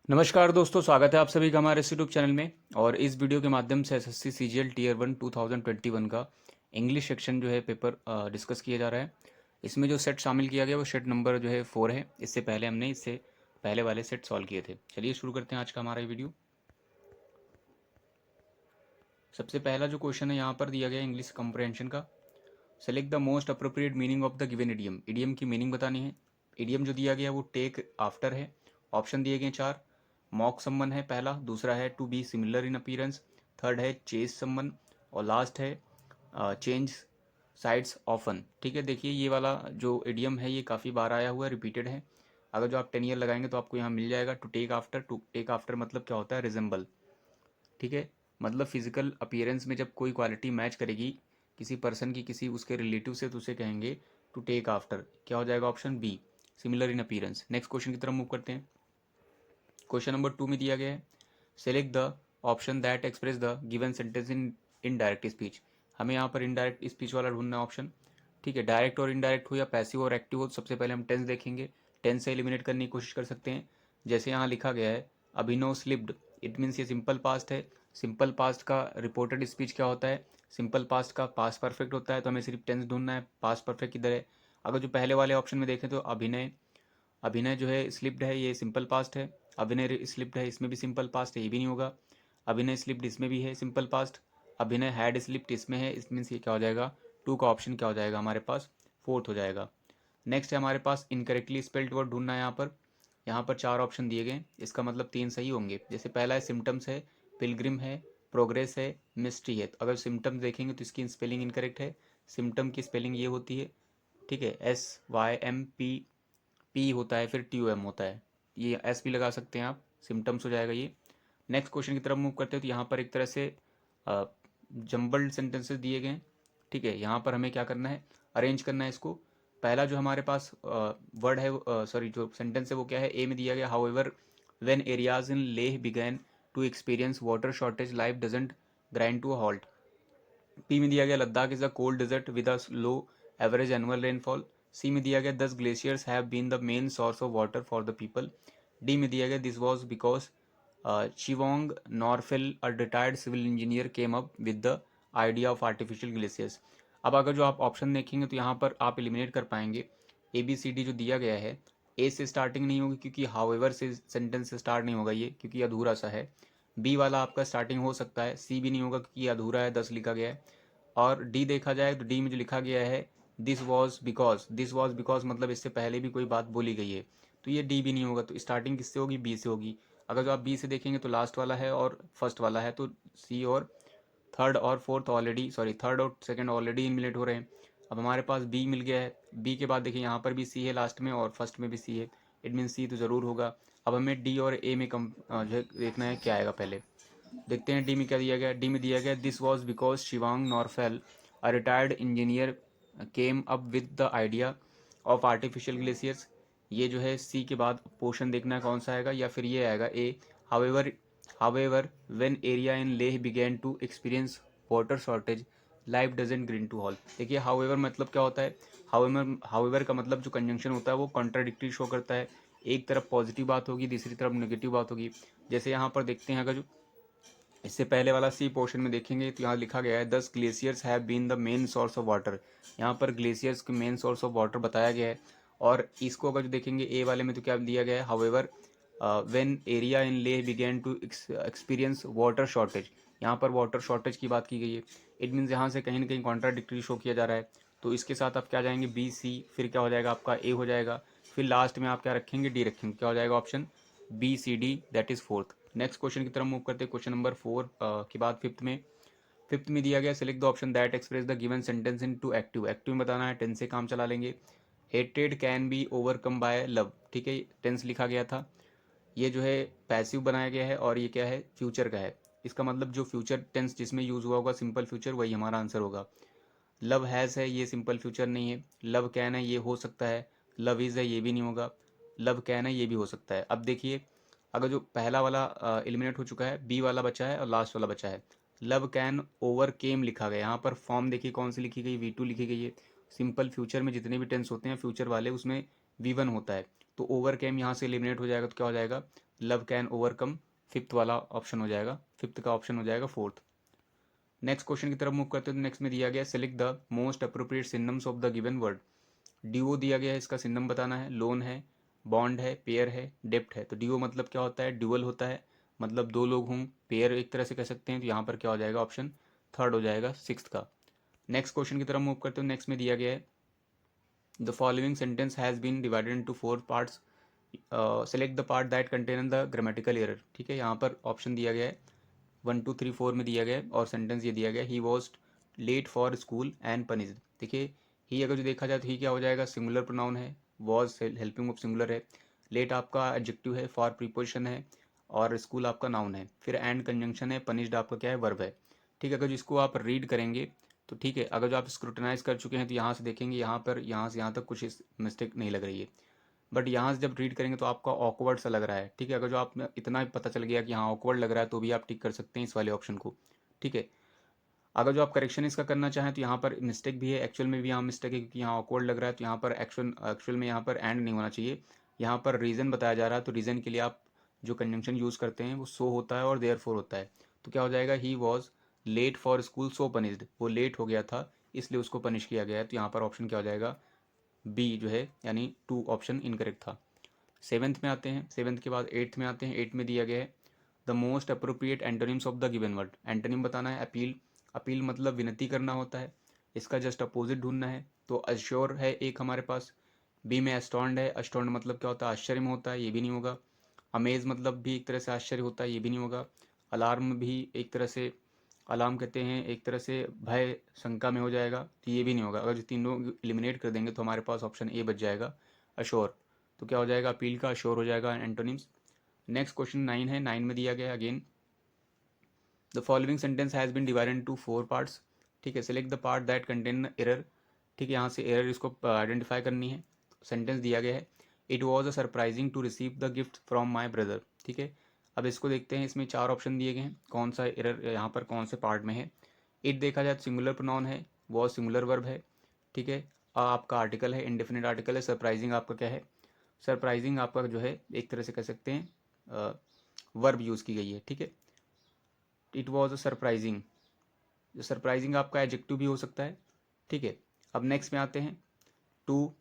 नमस्कार दोस्तों, स्वागत है आप सभी का हमारे इस यूट्यूब चैनल में। और इस वीडियो के माध्यम से एसएससी सीजीएल टीयर 1 2021 का इंग्लिश सेक्शन जो है पेपर डिस्कस किया जा रहा है। इसमें जो सेट शामिल किया गया वो सेट नंबर जो है 4 है। इससे पहले हमने इससे पहले वाले सेट सॉल्व किए थे। चलिए शुरू करते हैं आज का हमारा ये वीडियो। सबसे पहला जो क्वेश्चन है यहाँ पर दिया गया इंग्लिश कॉम्प्रहेंशन का। Select the most appropriate meaning of the given idiom. Idiom की मीनिंग बतानी है। इडियम जो दिया गया वो टेक आफ्टर है। ऑप्शन दिए गए 4। मॉक समवन है पहला, दूसरा है to be similar in appearance, third है चेस समवन और लास्ट है चेंज साइड्स ऑफन। ठीक है, देखिए ये वाला जो इडियम है ये काफ़ी बार आया हुआ है, रिपीटेड है। अगर जो आप 10 ईयर लगाएंगे तो आपको यहाँ मिल जाएगा। To take after, to take after मतलब क्या होता है? रिजेंबल। ठीक है, मतलब फिजिकल अपीयरेंस में जब कोई क्वालिटी मैच करेगी किसी पर्सन की किसी उसके रिलेटिव से तो उसे कहेंगे टू टेक आफ्टर। क्या हो जाएगा? Option B, similar in appearance. Next question की तरफ मूव करते हैं। क्वेश्चन नंबर 2 में दिया गया है select the option that express the given sentence in indirect speech. हमें यहाँ पर इनडायरेक्ट स्पीच वाला ढूंढना है ऑप्शन। ठीक है, डायरेक्ट और इनडायरेक्ट हो या पैसिव और एक्टिव हो, सबसे पहले हम टेंस देखेंगे। टेंस से एलिमिनेट करने की कोशिश कर सकते हैं। जैसे यहाँ लिखा गया है अभिनव स्लिप्ड, इट मीन्स ये सिंपल पास्ट है। सिंपल पास्ट का रिपोर्टेड स्पीच क्या होता है? सिंपल पास्ट का पास्ट परफेक्ट होता है। तो हमें सिर्फ टेंस ढूंढना है, पास्ट परफेक्ट किधर है। अगर जो पहले वाले ऑप्शन में देखें तो अभिनय, अभिनय जो है स्लिप्ड है, ये सिंपल पास्ट है। अभिनय स्लिप्ड है, इसमें भी सिंपल पास्ट है, ये भी नहीं होगा। अभिनय स्लिप्ड, इसमें भी है सिंपल पास्ट। अभिनय हैड स्लिप्ड, इसमें है, इस मीन्स ये क्या हो जाएगा? टू का ऑप्शन क्या हो जाएगा हमारे पास? फोर्थ हो जाएगा। नेक्स्ट है हमारे पास इनकरेक्टली स्पेल्ड वर्ड ढूंढना है यहाँ पर। यहाँ पर 4 ऑप्शन दिए गए, इसका मतलब 3 सही होंगे। जैसे पहला है सिम्टम्स है, पिलग्रिम है, प्रोग्रेस है, मिस्ट्री है। तो अगर सिम्टम्स देखेंगे तो इसकी स्पेलिंग इनकरेक्ट है। सिम्टम की स्पेलिंग ये होती है, ठीक है, SYMP, पी होता है, फिर TOM होता है। ये एस भी लगा सकते हैं आप, सिम्टम्स हो जाएगा ये। नेक्स्ट क्वेश्चन की तरफ मूव करते हैं। तो यहाँ पर एक तरह से जम्बल्ड सेंटेंसेस दिए गए हैं। ठीक है, यहाँ पर हमें क्या करना है? अरेंज करना है इसको। पहला जो हमारे पास वर्ड है, सॉरी जो सेंटेंस है वो क्या है? ए में दिया गया however when areas in Leh began to experience water shortage life doesn't grind to a halt. B में दिया गया Ladakh is a cold desert with a low average annual rainfall. C में दिया गया 10 glaciers have been the main source of water for the people. D में दिया गया this was because Chewang Norphel a retired civil engineer came up with the idea of artificial glaciers. अब अगर जो आप ऑप्शन देखेंगे तो यहाँ पर आप एलिमिनेट कर पाएंगे। ABCD जो दिया गया है, ए से स्टार्टिंग नहीं होगी क्योंकि हाउएवर से सेंटेंस से स्टार्ट नहीं होगा ये, क्योंकि अधूरा सा है। बी वाला आपका स्टार्टिंग हो सकता है, सी भी नहीं होगा क्योंकि अधूरा है, 10 लिखा गया है। और डी देखा जाए तो डी में जो लिखा गया है this was because, this was because मतलब इससे पहले भी कोई बात बोली गई है, तो ये डी भी नहीं होगा। तो स्टार्टिंग किससे होगी? बी से होगी। अगर जो आप बी से देखेंगे तो लास्ट वाला है और फर्स्ट वाला है, तो सी और थर्ड और फोर्थ ऑलरेडी, सॉरी थर्ड और सेकंड ऑलरेडी इनमिलेट हो रहे हैं। अब हमारे पास बी मिल गया है। बी के बाद देखिए यहाँ पर भी सी है लास्ट में और फर्स्ट में भी सी है, इट मीन सी तो ज़रूर होगा। अब हमें डी और ए में कम जो है देखना है क्या आएगा। पहले देखते हैं डी में क्या दिया गया। डी में दिया गया this was because Shivang Norphel a retired engineer came up with the idea of artificial glaciers. ये जो है सी के बाद पोर्शन देखना है कौन सा आएगा, या फिर ये आएगा A. However, however when area in Leh began to experience water shortage life doesn't grind to halt. देखिए हावेवर मतलब क्या होता है? हावेवर, हावेवर का मतलब जो कंजंक्शन होता है वो कॉन्ट्राडिक्टरी शो करता है। एक तरफ पॉजिटिव बात होगी, दूसरी तरफ नेगेटिव बात होगी। जैसे यहाँ पर देखते हैं, अगर जो इससे पहले वाला सी पोर्शन में देखेंगे तो यहाँ लिखा गया है 10 glaciers have been the main source of water. यहाँ पर ग्लेशियर्स के मेन सोर्स ऑफ वाटर बताया गया है। और इसको अगर जो देखेंगे ए वाले में तो क्या दिया गया है? However when area in Leh began to experience water shortage. यहाँ पर वाटर शॉर्टेज की बात की गई है। इट मीन्स यहाँ से कहीं ना कहीं कॉन्ट्राडिक्टरी शो किया जा रहा है। तो इसके साथ आप क्या जाएंगे? बी सी, फिर क्या हो जाएगा आपका? ए हो जाएगा। फिर लास्ट में आप क्या रखेंगे? डी रखेंगे। क्या हो जाएगा? Option BCD, that is fourth. Next question की तरफ मूव करते हैं। क्वेश्चन नंबर 4 के बाद फिफ्थ में, फिफ्थ में दिया गया select the option that express the given sentence into active. Active में बताना है, टेंस से काम चला लेंगे। Hated can be overcome by love. ठीक है, टेंस लिखा गया था, ये जो है पैसिव बनाया गया है और ये क्या है? फ्यूचर का है। इसका मतलब जो फ्यूचर टेंस जिसमें यूज हुआ होगा सिंपल फ्यूचर, वही हमारा आंसर होगा। लव हैज़ है, ये सिंपल फ्यूचर नहीं है। लव कैन है, ये हो सकता है। लव इज़ है, ये भी नहीं होगा। लव कैन है, ये भी हो सकता है। अब देखिए, अगर जो पहला वाला एलिमिनेट हो चुका है, बी वाला बचा है और लास्ट वाला बचा है। लव कैन ओवर केम लिखा गया, यहाँ पर फॉर्म देखिए कौन सी लिखी गई? V2 लिखी गई है। सिंपल फ्यूचर में जितने भी टेंस होते हैं फ्यूचर वाले, उसमें V1 होता है। तो ओवर केम यहाँ से एलिमिनेट हो जाएगा, तो क्या हो जाएगा? लव कैन ओवरकम, फिफ्थ वाला ऑप्शन हो जाएगा, फिफ्थ का ऑप्शन हो जाएगा फोर्थ। नेक्स्ट क्वेश्चन की तरफ मूव करते हैं तो नेक्स्ट में दिया गया select the most appropriate synonyms of the given word. Duo दिया गया है, इसका सिनोनिम बताना है। लोन है, बॉन्ड है, पेयर है, डेप्ट है। तो ड्यूओ मतलब क्या होता है, ड्यूअल होता है, मतलब दो लोग हों। पेयर एक तरह से कह सकते हैं, तो यहाँ पर क्या हो जाएगा, ऑप्शन थर्ड हो जाएगा सिक्स्थ का। नेक्स्ट क्वेश्चन की तरफ मूव करते हो, नेक्स्ट में दिया गया है the following sentence has been divided into 4 parts, select the part that contain the grammatical error. ठीक है, यहाँ पर ऑप्शन दिया गया है 1 2 3 4 में दिया गया है और सेंटेंस ये दिया गया है he was late for school and punished. देखिए ही अगर जो देखा जाए तो ही क्या हो जाएगा, सिंगुलर प्रोनाउन है, वॉज हेल्पिंग ऑफ सिंगुलर है, लेट आपका एडजेक्टिव है, फॉर प्रीपोजिशन है और स्कूल आपका नाउन है, फिर एंड कंजंक्शन है, पनिश्ड आपका क्या है, वर्ब है। ठीक है, अगर जो इसको आप रीड करेंगे तो ठीक है, अगर जो आप स्क्रूटनाइज कर चुके हैं तो यहाँ से देखेंगे, यहाँ पर यहाँ से यहाँ तक कुछ मिस्टेक नहीं लग रही है, बट यहाँ से जब रीड करेंगे तो आपका ऑकवर्ड सा लग रहा है। ठीक है, अगर जो आप इतना पता चल गया कि हाँ ऑकवर्ड लग रहा है तो भी आप टिक कर सकते हैं इस वाले ऑप्शन को। ठीक है, अगर जो आप करेक्शन इसका करना चाहें तो यहाँ पर मिस्टेक भी है, एक्चुअल में भी यहाँ मिस्टेक है, क्योंकि यहाँ ऑकवर्ड लग रहा है तो यहाँ पर एक्चुअल में यहाँ पर एंड नहीं होना चाहिए, यहाँ पर रीज़न बताया जा रहा है, तो रीज़न के लिए आप जो कंजंक्शन यूज़ करते हैं वो सो होता है और देयरफॉर होता है। तो क्या हो जाएगा, he was late for school so punished, वो लेट हो गया था इसलिए उसको पनिश किया गया है। तो यहाँ पर ऑप्शन क्या हो जाएगा, बी जो है यानी 2 ऑप्शन इनकरेक्ट था। सेवन्थ में आते हैं, सेवन्थ के बाद एट्थ में आते हैं। एट्थ में दिया गया है the most appropriate antonyms of the given word. Antonym बताना है, अपील, अपील मतलब विनती करना होता है, इसका जस्ट अपोजिट ढूंढना है। तो अश्योर है एक हमारे पास, बी में एस्टॉन्ड है, एस्टॉन्ड मतलब क्या होता है, आश्चर्य में होता है, ये भी नहीं होगा। अमेज मतलब भी एक तरह से आश्चर्य होता है, ये भी नहीं होगा। अलार्म भी एक तरह से, अलार्म कहते हैं एक तरह से भय शंका में हो जाएगा, तो ये भी नहीं होगा। अगर जो तीनों एलिमिनेट कर देंगे तो हमारे पास ऑप्शन ए बच जाएगा, अश्योर। तो क्या हो जाएगा, अपील का अश्योर हो जाएगा एंटोनिम्स। नेक्स्ट क्वेश्चन 9 है, 9 में दिया गया है again the following sentence has been divided into 4 parts. ठीक है, select the part that contain error. ठीक है, यहाँ से एरर इसको आइडेंटिफाई करनी है। सेंटेंस दिया गया है it was a surprising to receive the gift from my brother. ठीक है, अब इसको देखते हैं, इसमें 4 ऑप्शन दिए गए हैं, कौन सा एरर यहाँ पर कौन से पार्ट में है। इट देखा जाए तो सिंगुलर प्रोनाउन है, वॉज सिंगुलर वर्ब है। ठीक है, आपका आर्टिकल है, इंडेफिनिट आर्टिकल है। सरप्राइजिंग आपका क्या है, सरप्राइजिंग आपका जो है एक तरह से कह सकते हैं वर्ब यूज़ की गई है। ठीक है, इट वॉज अ सरप्राइजिंग, जो सरप्राइजिंग आपका एडजेक्टिव भी हो सकता है। ठीक है, अब नेक्स्ट में आते हैं टू।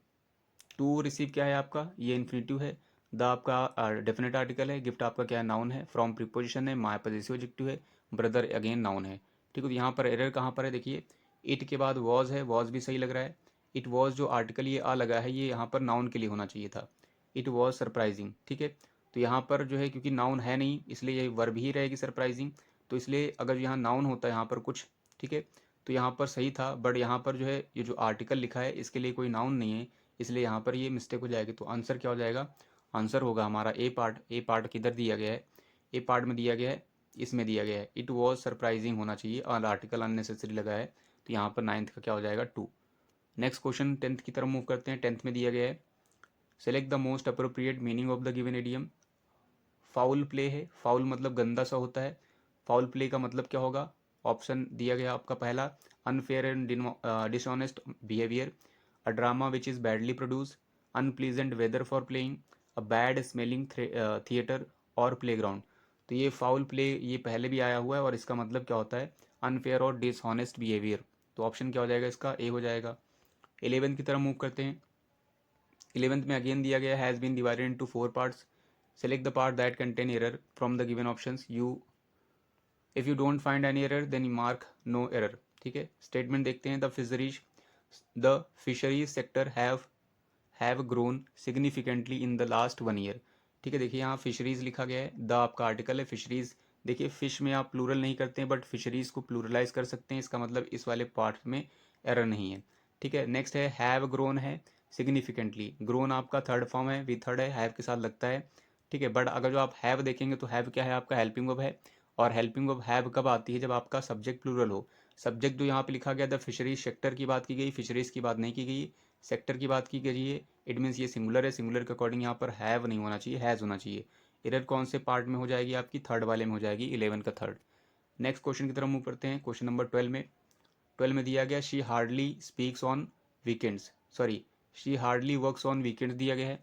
टू रिसीव क्या है आपका, ये इन्फिनेटिव है। द आपका डेफिनेट आर्टिकल है, गिफ्ट आपका क्या है, नाउन है। फ्रॉम प्रीपोजिशन है, माय पॉजेसिव एडजेक्टिव है। ब्रदर अगेन नाउन है। ठीक है, तो यहाँ पर एरर कहाँ पर है, देखिए इट के बाद वॉज है, वॉज भी सही लग रहा है। इट वॉज जो आर्टिकल ये आ लगा है, ये यहाँ पर नाउन के लिए होना चाहिए था। It was surprising. ठीक है, तो यहाँ पर जो है क्योंकि नाउन है नहीं इसलिए ये वर्ब ही रहेगी सरप्राइजिंग। तो इसलिए अगर यहाँ नाउन होता है यहाँ पर कुछ, ठीक है, तो यहाँ पर सही था, बट यहाँ पर जो है ये जो आर्टिकल लिखा है इसके लिए कोई नाउन नहीं है, इसलिए यहाँ पर ये मिस्टेक हो जाएगी। तो आंसर क्या हो जाएगा, आंसर होगा हमारा ए पार्ट। ए पार्ट किधर दिया गया है, ए पार्ट में दिया गया है, इसमें दिया गया है इट वॉज सरप्राइजिंग होना चाहिए और आर्टिकल अननेसेसरी लगा है, तो यहाँ पर नाइन्थ का क्या हो जाएगा, 2। नेक्स्ट क्वेश्चन 10th की तरफ मूव करते हैं। 10th में दिया गया है select the most appropriate meaning of the given idiom. Foul play है, फाउल मतलब गंदा सा होता है। फाउल प्ले का मतलब क्या होगा, ऑप्शन दिया गया आपका पहला unfair and dishonest behaviour, a drama which is badly produce, unpleasant weather for playing, a bad smelling theatre और प्लेग्राउंड। तो ये फाउल प्ले ये पहले भी आया हुआ है और इसका मतलब क्या होता है, अनफेयर और डिसऑनेस्ट बिहेवियर। तो ऑप्शन क्या हो जाएगा इसका, ए हो जाएगा। 11th की तरफ मूव करते हैं। 11th में अगेन दिया गया has been divided into 4 parts, select the part that contain error from the given options. You if you don't find any error then you mark no error. ठीक है, statement देखते हैं the fisheries sector have grown significantly in the last 1 year. ठीक है, देखिए यहाँ fisheries लिखा गया है, द आपका आर्टिकल है, फिशरीज। देखिए फिश में आप प्लूरल नहीं करते हैं बट फिशरीज को प्लूरलाइज कर सकते हैं, इसका मतलब इस वाले पार्ट में एरर नहीं है। ठीक है, नेक्स्ट है हैव ग्रोन है सिग्निफिकेंटली, ग्रोन आपका थर्ड फॉर्म है, वी थर्ड है, हैव के साथ लगता है। ठीक है, बट अगर जो आप हैव देखेंगे तो हैव क्या है आपका, हेल्पिंग वर्ब है, और हेल्पिंग वर्ब हैव कब आती है, जब आपका सब्जेक्ट प्लूरल हो। सब्जेक्ट जो यहाँ पे लिखा गया द फिशरीज सेक्टर की बात की गई, फिशरीज की बात नहीं की गई, सेक्टर की बात की गई है। इट मीन्स ये सिंगुलर है, सिंगुलर के अकॉर्डिंग यहाँ पर हैव नहीं होना चाहिए, हैज़ होना चाहिए। एरर कौन से पार्ट में हो जाएगी आपकी, थर्ड वाले में हो जाएगी, 11 का थर्ड। नेक्स्ट क्वेश्चन की तरफ मूव करते हैं, क्वेश्चन नंबर 12 में। 12 में दिया गया she hardly speaks on weekends, sorry she hardly works on weekends दिया गया है।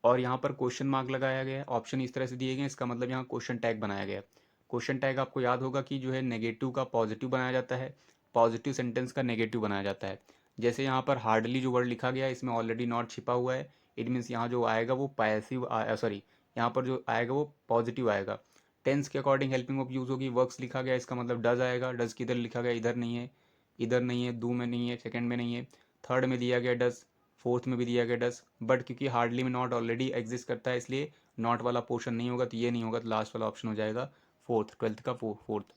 और यहाँ पर क्वेश्चन मार्क लगाया गया है, ऑप्शन इस तरह से दिए गए हैं, इसका मतलब यहाँ क्वेश्चन टैग बनाया गया है। क्वेश्चन टैग आपको याद होगा कि जो है नेगेटिव का पॉजिटिव बनाया जाता है, पॉजिटिव सेंटेंस का नेगेटिव बनाया जाता है। जैसे यहाँ पर हार्डली जो वर्ड लिखा गया है इसमें ऑलरेडी नॉट छिपा हुआ है, इट मीन्स यहाँ जो आएगा वो पैसिव सॉरी, यहाँ पर जो आएगा वो पॉजिटिव आएगा। टेंस के अकॉर्डिंग हेल्पिंग ऑफ यूज होगी, वर्क्स लिखा गया इसका मतलब डज आएगा, डज किधर लिखा गया, इधर नहीं है, इधर नहीं है, डू में नहीं है, सेकंड में नहीं है, थर्ड में दिया गया डज, फोर्थ में भी दिया गया डज, बट क्योंकि हार्डली में नॉट ऑलरेडी एग्जिस्ट करता है इसलिए नॉट वाला पोर्शन नहीं होगा, तो ये नहीं होगा, तो लास्ट वाला ऑप्शन हो जाएगा फोर्थ, ट्वेल्थ का फोर्थ।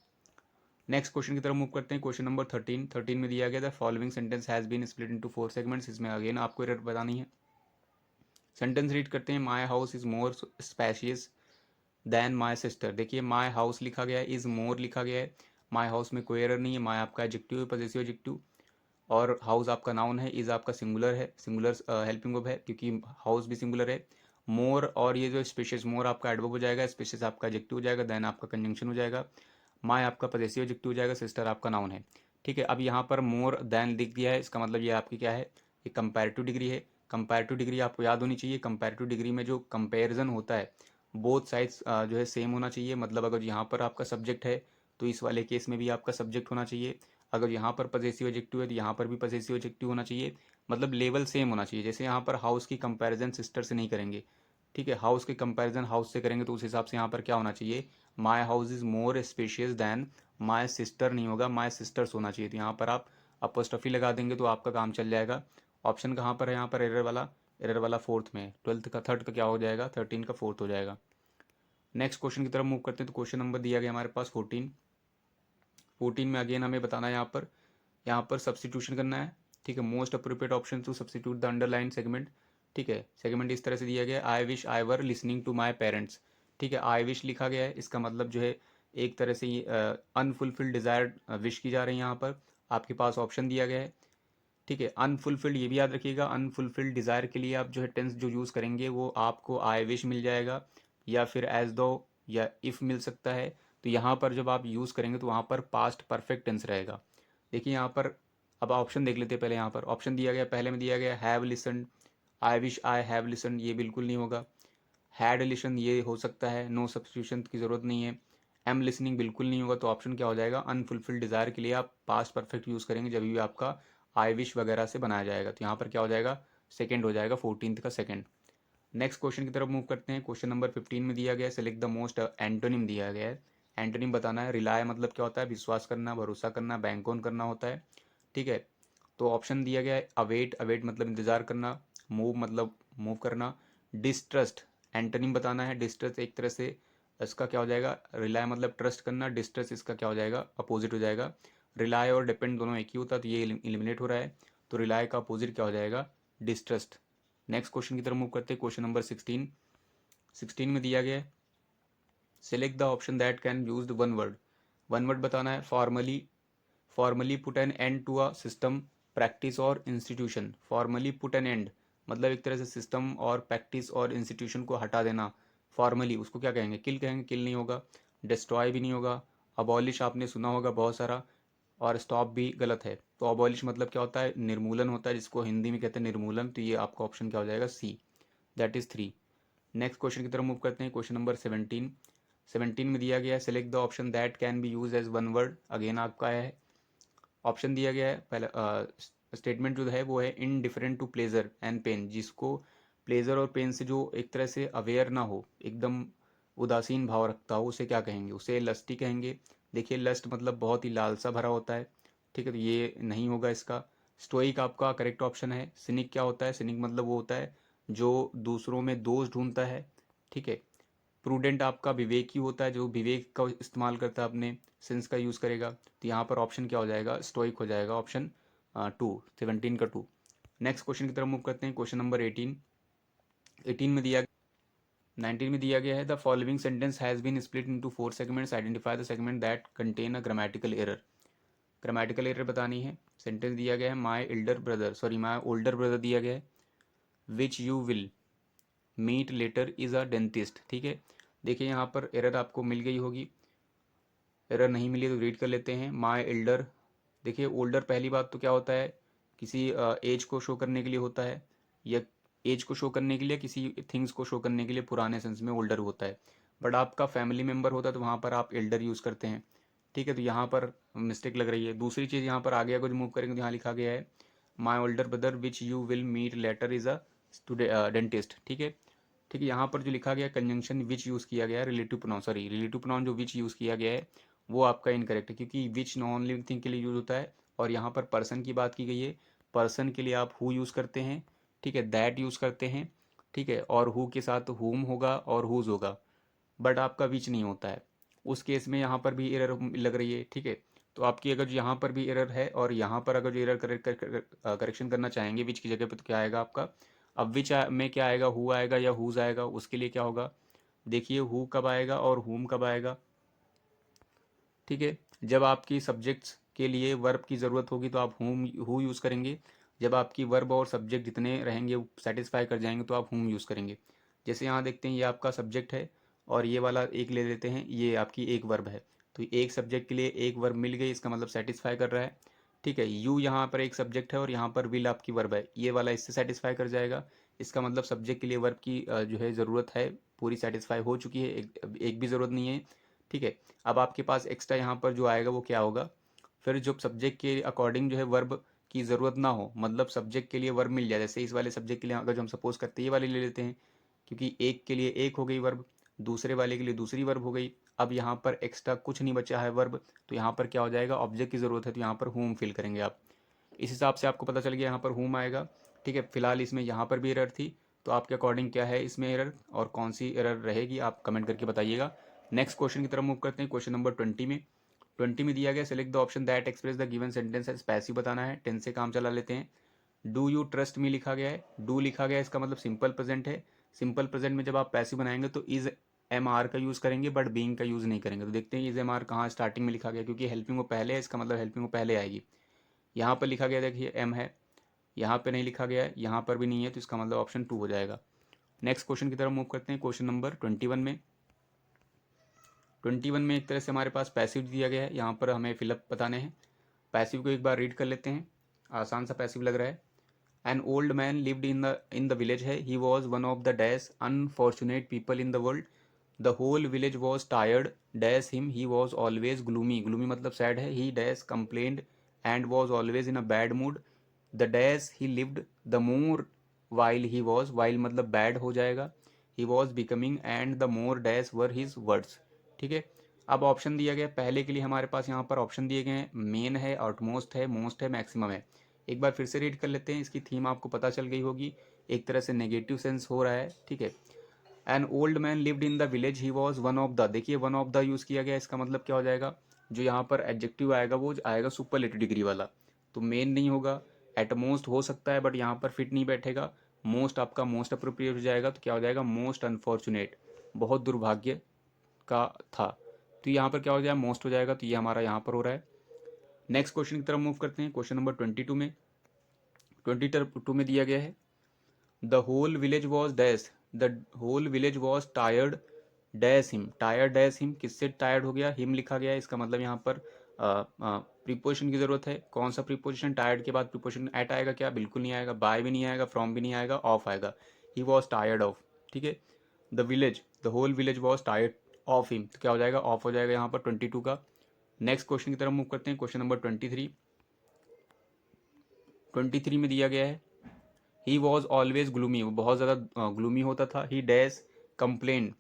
नेक्स्ट क्वेश्चन की तरफ मूव करते हैं। क्वेश्चन नंबर 13 में दिया गया the following sentence has been split into 4 segments. इसमें अगेन आपको एरर बतानी है। सेंटेंस रीड करते हैं, my house is more spacious than my sister. देखिए माई हाउस लिखा गया है, इज मोर लिखा गया है, माई हाउस में कोई एरर नहीं है, माई आपका एडजेक्टिव है, पॉजेसिव एडजेक्टिव, और हाउस आपका नाउन है, इज आपका सिंगुलर है, सिंगुलर हेल्पिंग वर्ब है क्योंकि हाउस भी सिंगुलर है। मोर और ये जो स्पेशियस, मोर आपका एडवर्ब हो जाएगा, स्पेशियस आपका एडजेक्टिव हो जाएगा, देन आपका कंजंक्शन हो जाएगा, माय आपका पॉजेसिव एडजेक्टिव हो जाएगा, सिस्टर आपका नाउन है। ठीक है, अब यहाँ पर मोर देन लिख दिया है, इसका मतलब ये आपकी क्या है, ये कंपैरेटिव डिग्री है। कंपैरेटिव डिग्री आपको याद होनी चाहिए, कंपैरेटिव डिग्री में जो कंपैरिजन होता है बोथ साइड्स जो है सेम होना चाहिए। मतलब अगर यहाँ पर आपका सब्जेक्ट है तो इस वाले केस में भी आपका सब्जेक्ट होना चाहिए, अगर यहाँ पर पॉजेसिव एडजेक्टिव है तो यहाँ पर भी पॉजेसिव एडजेक्टिव होना चाहिए, मतलब लेवल सेम होना चाहिए। जैसे यहाँ पर हाउस की कंपैरिजन सिस्टर से नहीं करेंगे, ठीक है, हाउस की कंपैरिजन हाउस से करेंगे तो उस हिसाब से यहाँ पर क्या होना चाहिए, my house is more spacious than my sister नहीं होगा, माई सिस्टर्स होना चाहिए। तो यहाँ पर आप अपोस्ट्रोफी लगा देंगे तो आपका काम चल जाएगा। ऑप्शन कहाँ पर है यहाँ पर, एरर वाला फोर्थ में, ट्वेल्थ का थर्ड का क्या हो जाएगा, 13 का फोर्थ हो जाएगा। नेक्स्ट क्वेश्चन की तरफ मूव करते हैं। तो क्वेश्चन नंबर दिया गया हमारे पास 14 में अगेन हमें बताना है यहाँ पर सब्सटीट्यूशन करना है। ठीक है, most appropriate option to substitute the underline segment. ठीक है, सेगमेंट इस तरह से दिया गया है, I wish I were listening to my parents. ठीक है, आई विश लिखा गया है, इसका मतलब जो है एक तरह से अनफुलफिल्ड डिजायर विश की जा रही है। यहाँ पर आपके पास ऑप्शन दिया गया है। ठीक है, अनफुलफिल्ड ये भी याद रखिएगा, अनफुलफिल्ड डिज़ायर के लिए आप जो है टेंस जो यूज़ करेंगे वो आपको आई विश मिल जाएगा या फिर एज दो या इफ़ मिल सकता है। तो यहाँ पर जब आप यूज़ करेंगे तो वहाँ पर पास्ट परफेक्ट टेंस रहेगा। देखिए यहाँ पर अब ऑप्शन देख लेते हैं। पहले यहाँ पर ऑप्शन दिया गया, पहले में दिया गया have listen, I wish I have listen, ये बिल्कुल नहीं होगा। हैड लिसन ये हो सकता है, नो सब्सटीट्यूशन की ज़रूरत नहीं है। एम लिसनिंग बिल्कुल नहीं होगा। तो ऑप्शन क्या हो जाएगा, अनफुलफिल्ड डिज़ायर के लिए आप पास्ट परफेक्ट यूज़ करेंगे जब भी आपका आई विश वगैरह से बनाया जाएगा। तो यहाँ पर क्या हो जाएगा, सेकेंड हो जाएगा, 14th का सेकेंड। नेक्स्ट क्वेश्चन की तरफ मूव करते हैं। क्वेश्चन नंबर 15 में दिया गया है, सेलेक्ट द मोस्ट एंटोनिम दिया गया है। एंटोनिम बताना है। रिलाय मतलब क्या होता है, विश्वास करना, भरोसा करना, बैंक ऑन करना होता है। ठीक है, तो ऑप्शन दिया गया है अवेट, अवेट मतलब इंतजार करना, मूव मतलब मूव करना, डिस्ट्रस्ट एंटोनिम बताना है। डिस्ट्रस्ट एक तरह से इसका क्या हो जाएगा, रिलाय मतलब ट्रस्ट करना, डिस्ट्रस्ट इसका क्या हो जाएगा, अपोजिट हो जाएगा। रिलाय और डिपेंड दोनों एक ही होता है तो ये इलिमिनेट हो रहा है, तो रिलाय का अपोजिट क्या हो जाएगा, डिस्ट्रस्ट। नेक्स्ट क्वेश्चन की तरफ मूव करते हैं। क्वेश्चन नंबर 16 में दिया गया है, select the option that can use one word. One word बताना है। Formally put an end to a system, practice और institution. Formally put an end मतलब एक तरह से सिस्टम और प्रैक्टिस और इंस्टीट्यूशन को हटा देना। फॉर्मली उसको क्या कहेंगे, किल कहेंगे, किल नहीं होगा। डिस्ट्रॉय भी नहीं होगा। अबॉलिश आपने सुना होगा बहुत सारा, और स्टॉप भी गलत है। तो अबॉलिश मतलब क्या होता है, निर्मूलन होता है, जिसको हिंदी में कहते हैं निर्मूलन। तो ये आपका ऑप्शन क्या हो जाएगा, सी, दैट इज 3। नेक्स्ट क्वेश्चन की तरफ मूव करते हैं। क्वेश्चन नंबर 17 में दिया गया है, select the option that can be use as one word. Again आपका है, ऑप्शन दिया गया है, पहला स्टेटमेंट जो है वो है indifferent to pleasure and pain. जिसको प्लेजर और पेन से जो एक तरह से अवेयर ना हो, एकदम उदासीन भाव रखता हो, उसे क्या कहेंगे, उसे लस्टी कहेंगे। देखिए लस्ट मतलब बहुत ही लालसा भरा होता है। ठीक है, तो ये नहीं होगा इसका। स्टोइक आपका करेक्ट ऑप्शन है। सिनिक क्या होता है, सिनिक मतलब वो होता है जो दूसरों में दोष ढूंढता है। ठीक है, प्रूडेंट आपका विवेकी होता है, जो विवेक का इस्तेमाल करता है, अपने सेंस का यूज़ करेगा। तो यहाँ पर ऑप्शन क्या हो जाएगा, स्टोइक हो जाएगा, ऑप्शन 2, 17 का 2। नेक्स्ट क्वेश्चन की तरफ मूव करते हैं। क्वेश्चन नंबर 18 में दिया 19 में दिया गया है, the following sentence has been split into 4 segments, identify the segment that contain a grammatical error. Grammatical error बतानी है। सेंटेंस दिया गया है, माई ओल्डर ब्रदर दिया गया है, which you will meet later is a dentist. ठीक है, देखिए यहाँ पर एरर आपको मिल गई होगी, एरर नहीं मिली तो रीड कर लेते हैं। माई एल्डर, देखिए ओल्डर पहली बात तो क्या होता है, किसी एज को शो करने के लिए होता है, या एज को शो करने के लिए, किसी थिंग्स को शो करने के लिए पुराने सेंस में ओल्डर होता है। बट आपका फैमिली मेम्बर होता है तो वहाँ पर आप एल्डर यूज़ करते हैं, ठीक है। तो यहाँ पर मिस्टेक लग रही है। दूसरी चीज़ यहाँ पर आगे अगर मूव करेंगे तो यहाँ लिखा गया है my older brother which you will meet later is a dentist, ठीक है। ठीक है, यहाँ पर जो लिखा गया कंजंक्शन विच यूज़ किया गया है, relative pronoun, sorry relative pronoun जो विच यूज़ किया गया है वो आपका इनकरेक्ट है, क्योंकि विच नॉन लिविंग थिंग के लिए यूज़ होता है और यहाँ पर पर्सन की बात की गई है। पर्सन के लिए आप हु यूज़ करते हैं, ठीक है, दैट यूज़ करते हैं, ठीक है, और हु के साथ हुम होगा और हुज होगा, बट आपका विच नहीं होता है। उस केस में यहाँ पर भी एरर लग रही है, ठीक है। तो आपकी अगर जो यहाँ पर भी एरर है और यहाँ पर अगर जो एरर करेक्शन करना चाहेंगे विच की जगह पे, तो क्या आएगा आपका, अब विच में क्या आएगा, हु आएगा या हुज आएगा, उसके लिए क्या होगा, देखिए हु कब आएगा और हुम कब आएगा, ठीक है। जब आपकी सब्जेक्ट्स के लिए वर्ब की ज़रूरत होगी तो आप हुम हु यूज़ करेंगे। जब आपकी वर्ब और सब्जेक्ट जितने रहेंगे वो सेटिस्फाई कर जाएंगे तो आप हुम यूज़ करेंगे। जैसे यहाँ देखते हैं ये आपका सब्जेक्ट है और ये वाला एक ले लेते हैं, ये आपकी एक वर्ब है। तो एक सब्जेक्ट के लिए एक वर्ब मिल गई, इसका मतलब सेटिस्फाई कर रहा है, ठीक है। यू यहाँ पर एक सब्जेक्ट है और यहाँ पर विल आपकी वर्ब है, ये वाला इससे सेटिस्फाई कर जाएगा। इसका मतलब सब्जेक्ट के लिए वर्ब की जो है ज़रूरत है पूरी सेटिस्फाई हो चुकी है, एक भी ज़रूरत नहीं है, ठीक है। अब आपके पास एक्स्ट्रा यहाँ पर जो आएगा वो क्या होगा, फिर जो सब्जेक्ट के अकॉर्डिंग जो है वर्ब की ज़रूरत ना हो, मतलब सब्जेक्ट के लिए वर्ब मिल जाए। जैसे इस वाले सब्जेक्ट के लिए अगर जो हम सपोज करते हैं ये वाले ले लेते हैं, क्योंकि एक के लिए एक हो गई वर्ब, दूसरे वाले के लिए दूसरी वर्ब हो गई। अब यहाँ पर एक्स्ट्रा कुछ नहीं बचा है वर्ब, तो यहाँ पर क्या हो जाएगा, ऑब्जेक्ट की ज़रूरत है तो यहाँ पर होम फिल करेंगे आप। इस हिसाब से आपको पता चल गया यहाँ पर होम आएगा, ठीक है। फिलहाल इसमें यहाँ पर भी एरर थी, तो आपके अकॉर्डिंग क्या है इसमें एरर और कौन सी एरर रहेगी आप कमेंट करके बताइएगा। नेक्स्ट क्वेश्चन की तरफ मूव करते हैं। क्वेश्चन नंबर 20 में, 20 में दिया गया select the option that express the given sentence as passive बताना है। टेंस से काम चला लेते हैं। डू यू ट्रस्ट मी लिखा गया है, डू लिखा गया है, इसका मतलब सिंपल प्रेजेंट है। सिंपल प्रेजेंट में जब आप पैसिव बनाएंगे तो इज एम आर का यूज़ करेंगे बट बीइंग का यूज़ नहीं करेंगे। तो देखते हैं इज एम आर कहाँ स्टार्टिंग में लिखा गया, क्योंकि हेल्पिंग वो पहले है, इसका मतलब हेल्पिंग वो पहले आएगी। यहाँ पर लिखा गया देखिए एम है, यहाँ पे नहीं लिखा गया है, यहाँ पर भी नहीं है, तो इसका मतलब ऑप्शन 2 हो जाएगा। नेक्स्ट क्वेश्चन की तरफ मूव करते हैं। क्वेश्चन नंबर 21 में, 21 में एक तरह से हमारे पास पैसिव दिया गया है, यहाँ पर हमें फिलअप बताने हैं। पैसिव को एक बार रीड कर लेते हैं, आसान सा पैसिव लग रहा है। An old man lived in the village है, he was one of the dash unfortunate people in the world. The whole village was tired dash him, he was always gloomy, gloomy मतलब sad है, he dash complained and was always in a bad mood. The dash he lived the more while he was, while मतलब bad हो जाएगा, he was becoming and the more dash were his words, ठीक है। अब option दिया गया, पहले के लिए हमारे पास यहाँ पर ऑप्शन दिए गए हैं, मेन है, आउटमोस्ट है, मोस्ट है, मैक्सिमम है। एक बार फिर से रीड कर लेते हैं, इसकी थीम आपको पता चल गई होगी। एक तरह से नेगेटिव सेंस हो रहा है, ठीक है। An old man lived in the village, he was one of the, देखिए वन ऑफ द यूज़ किया गया, इसका मतलब क्या हो जाएगा, जो यहाँ पर एडजेक्टिव आएगा वो आएगा सुपरलेटिव डिग्री वाला, तो मेन नहीं होगा। एट मोस्ट हो सकता है बट यहाँ पर फिट नहीं बैठेगा। मोस्ट आपका मोस्ट अप्रोप्रिएट हो जाएगा, तो क्या हो जाएगा, मोस्ट अनफॉर्चुनेट, बहुत दुर्भाग्य का था, तो यहाँ पर क्या हो जाएगा, मोस्ट हो जाएगा, तो ये हमारा यहाँ पर हो रहा है। नेक्स्ट क्वेश्चन की तरफ मूव करते हैं। क्वेश्चन नंबर 22 में, 22 में दिया गया है the whole village was dash, the whole village was tired dash him, tired dash him, किससे टायर्ड हो गया, हिम लिखा गया है, इसका मतलब यहाँ पर प्रीपोजिशन की जरूरत है। कौन सा प्रीपोजिशन, टायर्ड के बाद प्रीपोजिशन एट आएगा क्या, बिल्कुल नहीं आएगा, बाय भी नहीं आएगा, फ्रॉम भी नहीं आएगा, ऑफ आएगा, ही वॉज टायर्ड ऑफ, ठीक है। The village, the whole village was tired of him, तो क्या हो जाएगा, ऑफ हो जाएगा यहाँ पर 22 का। नेक्स्ट क्वेश्चन की तरफ मूव करते हैं। क्वेश्चन नंबर 23, 23 में दिया गया है ही वॉज ऑलवेज ग्लूमी, वो बहुत ज़्यादा ग्लूमी होता था। ही dash complain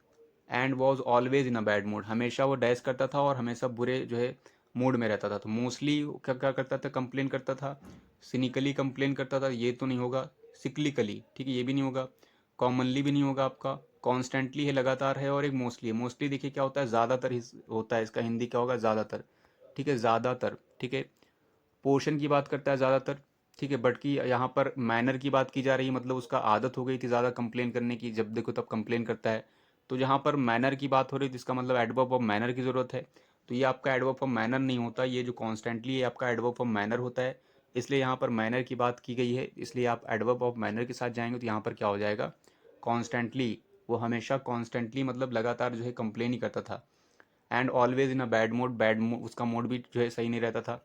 and was always in a bad mood, हमेशा वो डैश करता था और हमेशा बुरे जो है मूड में रहता था। तो मोस्टली क्या क्या करता था, कंप्लेन करता था, सिनिकली कंप्लेन करता था, ये तो नहीं होगा, सिकलिकली, ठीक है, ये भी नहीं होगा, कॉमनली भी नहीं होगा आपका, कॉन्स्टेंटली है, लगातार है, और एक मोस्टली है। मोस्टली देखिए क्या होता है, ज़्यादातर होता है, इसका हिंदी क्या होगा, ज़्यादातर, ठीक है, ज़्यादातर, ठीक है। पोर्शन की बात करता है ज़्यादातर, ठीक है, बट की यहाँ पर मैनर की बात की जा रही है, मतलब उसका आदत हो गई थी ज़्यादा कंप्लेन करने की, जब देखो तब कंप्लेन करता है। तो जहाँ पर मैनर की बात हो रही है तो इसका मतलब एडवर्ब ऑफ मैनर की ज़रूरत है। तो ये आपका एडवर्ब ऑफ मैनर नहीं होता, ये जो कॉन्स्टेंटली है आपका एडवर्ब ऑफ मैनर होता है, इसलिए यहाँ पर मैनर की बात की गई है, इसलिए आप एडवर्ब ऑफ मैनर के साथ जाएंगे तो यहाँ पर क्या हो जाएगा, कॉन्स्टेंटली, वो हमेशा कॉन्स्टेंटली मतलब लगातार जो है कंप्लेन ही करता था। And always in a bad mode, bad mode उसका मोड भी जो है सही नहीं रहता था।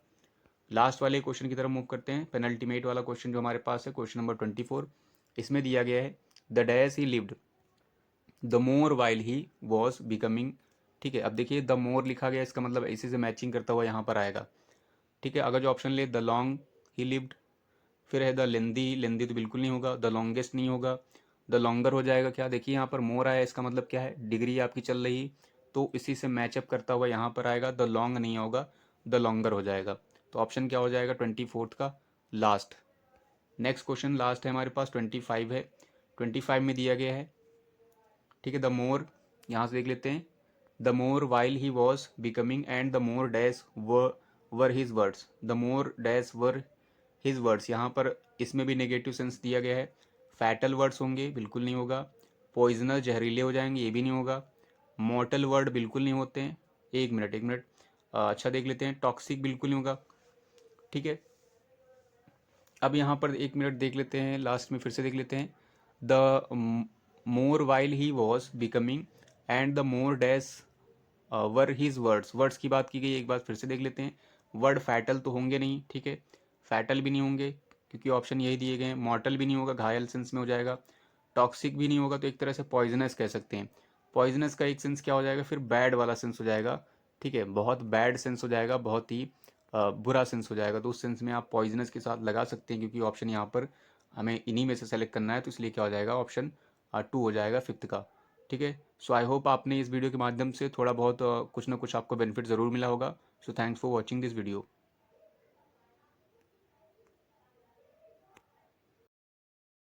लास्ट वाले क्वेश्चन की तरफ मूव करते हैं, पेनल्टीमेट वाला क्वेश्चन जो हमारे पास है, क्वेश्चन नंबर 24। इसमें दिया गया है the dash he lived the more while he was becoming. ठीक है, अब देखिए द मोर लिखा गया, इसका मतलब इसी से मैचिंग करता हुआ यहाँ पर आएगा। ठीक है, अगर जो ऑप्शन ले द लॉन्ग ही लिव्ड, फिर है द लेंदी, लेंदी तो बिल्कुल नहीं होगा, द लॉन्गेस्ट नहीं होगा, द लॉन्गर हो जाएगा क्या, देखिए यहाँ पर मोर आया, इसका मतलब क्या है, डिग्री आपकी चल रही, तो इसी से मैचअप करता हुआ यहाँ पर आएगा, द लॉन्ग नहीं होगा, द लॉन्गर हो जाएगा। तो ऑप्शन क्या हो जाएगा 24th का लास्ट। नेक्स्ट क्वेश्चन लास्ट है हमारे पास 25 है। 25 में दिया गया है, ठीक है, द मोर, यहाँ से देख लेते हैं, the more while he was becoming and the more dash were his words, the more dash were his words, यहाँ पर इसमें भी नेगेटिव सेंस दिया गया है। फैटल वर्ड्स होंगे, बिल्कुल नहीं होगा। पॉइजनस, जहरीले हो जाएंगे, ये भी नहीं होगा। मॉर्टल वर्ड बिल्कुल नहीं होते हैं। एक मिनट एक मिनट, अच्छा देख लेते हैं, टॉक्सिक बिल्कुल नहीं होगा। ठीक है, अब यहाँ पर एक मिनट देख लेते हैं, लास्ट में फिर से देख लेते हैं, the more while he was becoming and the more dash were his words, words की बात की गई, एक बार फिर से देख लेते हैं। वर्ड फैटल तो होंगे नहीं, ठीक है, फैटल भी नहीं होंगे क्योंकि ऑप्शन यही दिए गए हैं। मॉर्टल भी नहीं होगा, घायल सेंस में हो जाएगा। टॉक्सिक भी नहीं होगा, तो एक तरह से पॉइजनस कह सकते हैं। पॉइजनस का एक सेंस क्या हो जाएगा, फिर बैड वाला सेंस हो जाएगा। ठीक है, बहुत बैड सेंस हो जाएगा, बहुत ही बुरा सेंस हो जाएगा, तो उस सेंस में आप पॉइजनस के साथ लगा सकते हैं, क्योंकि ऑप्शन यहाँ पर हमें इन्हीं में से सेलेक्ट करना है, तो इसलिए क्या हो जाएगा, ऑप्शन 2 हो जाएगा 5th का। ठीक है, सो आई होप आपने इस वीडियो के माध्यम से थोड़ा बहुत कुछ ना कुछ आपको बेनिफिट ज़रूर मिला होगा। So thanks for watching this video.